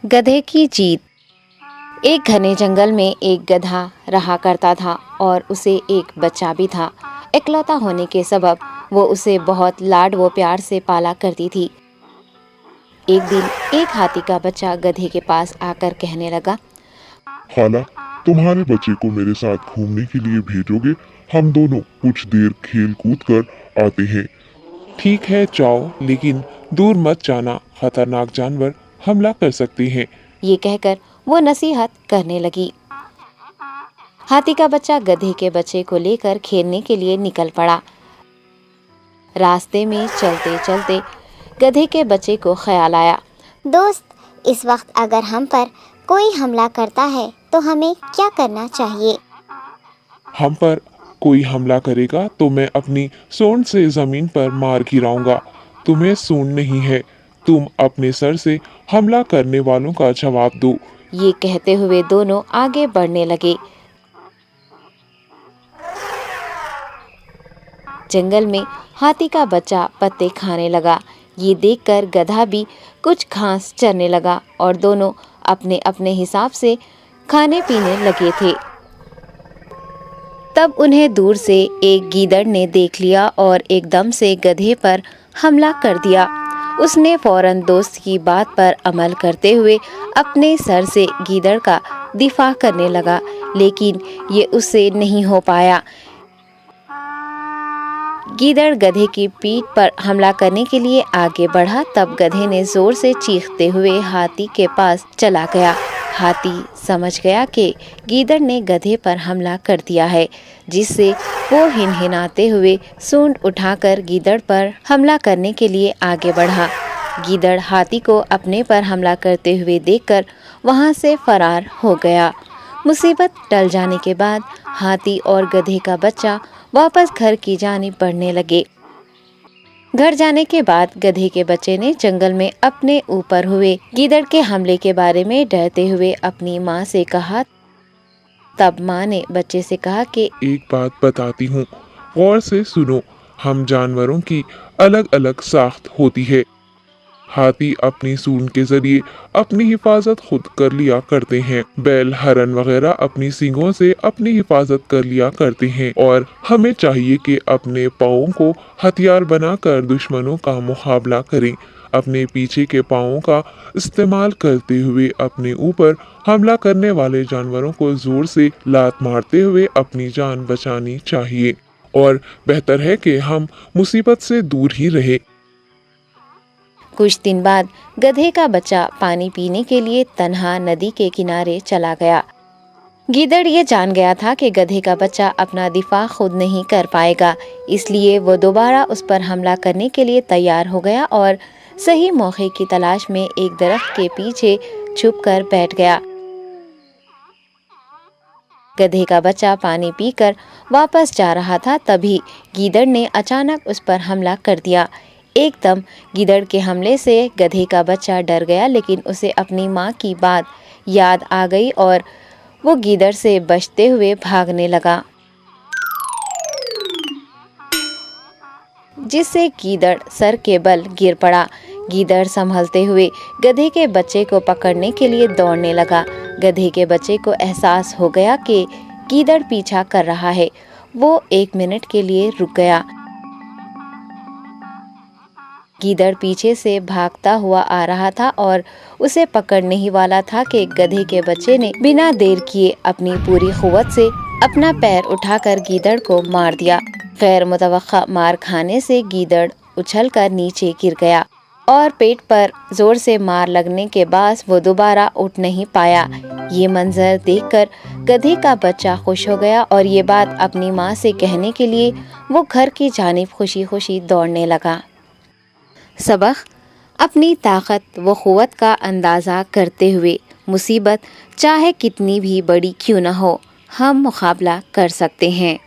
गधे की जीत। एक घने जंगल में एक गधा रहा करता था और उसे एक बच्चा भी था। इकलौता होने के सबब वो उसे बहुत लाड व प्यार से पाला करती थी। एक दिन एक हाथी का बच्चा गधे के पास आकर कहने लगा, खाला, तुम्हारे बच्चे को मेरे साथ घूमने के लिए भेजोगे? हम दोनों कुछ देर खेल कूद कर आते हैं। ठीक है जाओ, लेकिन दूर मत जाना, खतरनाक जानवर हमला कर सकते हैं। ये कहकर वो नसीहत करने लगी। हाथी का बच्चा गधे के बच्चे को लेकर खेलने के लिए निकल पड़ा। रास्ते में चलते चलते गधे के बच्चे को ख्याल आया, दोस्त, इस वक्त अगर हम पर कोई हमला करता है तो हमें क्या करना चाहिए? हम पर कोई हमला करेगा तो मैं अपनी सूंड से जमीन पर मार गिराऊंगा। तुम्हें सूंड नहीं है, तुम अपने सर से हमला करने वालों का जवाब दो। ये कहते हुए दोनों आगे बढ़ने लगे। जंगल में हाथी का बच्चा पत्ते खाने लगा। ये देखकर गधा भी कुछ घास चरने लगा और दोनों अपने अपने हिसाब से खाने पीने लगे थे। तब उन्हें दूर से एक गीदड़ ने देख लिया और एकदम से गधे पर हमला कर दिया। उसने फौरन दोस्त की बात पर अमल करते हुए अपने सर से गीदड़ का दिफा करने लगा, लेकिन ये उससे नहीं हो पाया। गीदड़ गधे की पीठ पर हमला करने के लिए आगे बढ़ा। तब गधे ने जोर से चीखते हुए हाथी के पास चला गया। हाथी समझ गया कि गीदड़ ने गधे पर हमला कर दिया है, जिससे वो हिनहिनाते हुए सूंड उठाकर गीदड़ पर हमला करने के लिए आगे बढ़ा। गीदड़ हाथी को अपने पर हमला करते हुए देखकर वहां से फरार हो गया। मुसीबत टल जाने के बाद हाथी और गधे का बच्चा वापस घर की जानिब बढ़ने लगे। घर जाने के बाद गधे के बच्चे ने जंगल में अपने ऊपर हुए गीदड़ के हमले के बारे में डरते हुए अपनी माँ से कहा। तब माँ ने बच्चे से कहा कि एक बात बताती हूँ, गौर से सुनो। हम जानवरों की अलग अलग साख्त होती है। हाथी अपनी सूंड के जरिए अपनी हिफाजत खुद कर लिया करते हैं। बैल, हरन वगैरह अपनी सींगों से अपनी हिफाजत कर लिया करते हैं। और हमें चाहिए कि अपने पाँवों को हथियार बनाकर दुश्मनों का मुकाबला करें। अपने पीछे के पाँवों का इस्तेमाल करते हुए अपने ऊपर हमला करने वाले जानवरों को जोर से लात मारते हुए अपनी जान बचानी चाहिए। और बेहतर है कि हम मुसीबत से दूर ही रहे। कुछ दिन बाद गधे का बच्चा पानी पीने के लिए तन्हा नदी के किनारे चला गया। गीदड़ ये जान गया था कि गधे का बच्चा अपना दिफा खुद नहीं कर पाएगा, इसलिए वो दोबारा उस पर हमला करने के लिए तैयार हो गया और सही मौके की तलाश में एक दरख्त के पीछे छुपकर बैठ गया। गधे का बच्चा पानी पीकर वापस जा रहा था, तभी गीदड़ ने अचानक उस पर हमला कर दिया। एकदम गीदड़ के हमले से गधे का बच्चा डर गया, लेकिन उसे अपनी माँ की बात याद आ गई और वो गीदड़ से बचते हुए भागने लगा, जिससे गीदड़ सर के बल गिर पड़ा। गीदड़ संभलते हुए गधे के बच्चे को पकड़ने के लिए दौड़ने लगा। गधे के बच्चे को एहसास हो गया कि गीदड़ पीछा कर रहा है। वो 1 मिनट के लिए रुक गया। गीदड़ पीछे से भागता हुआ आ रहा था और उसे पकड़ने ही वाला था कि गधे के बच्चे ने बिना देर किए अपनी पूरी कुव्वत से अपना पैर उठाकर गीदड़ को मार दिया। गैर मुतवक्का मार खाने से गीदड़ उछलकर नीचे गिर गया और पेट पर जोर से मार लगने के बाद वो दोबारा उठ नहीं पाया। ये मंजर देखकर गधे का बच्चा खुश हो गया और ये बात अपनी माँ से कहने के लिए वो घर की जानिब खुशी खुशी दौड़ने लगा। सबक: अपनी ताकत व क़ुव्वत का अंदाज़ा करते हुए मुसीबत चाहे कितनी भी बड़ी क्यों न हो, हम मुकाबला कर सकते हैं।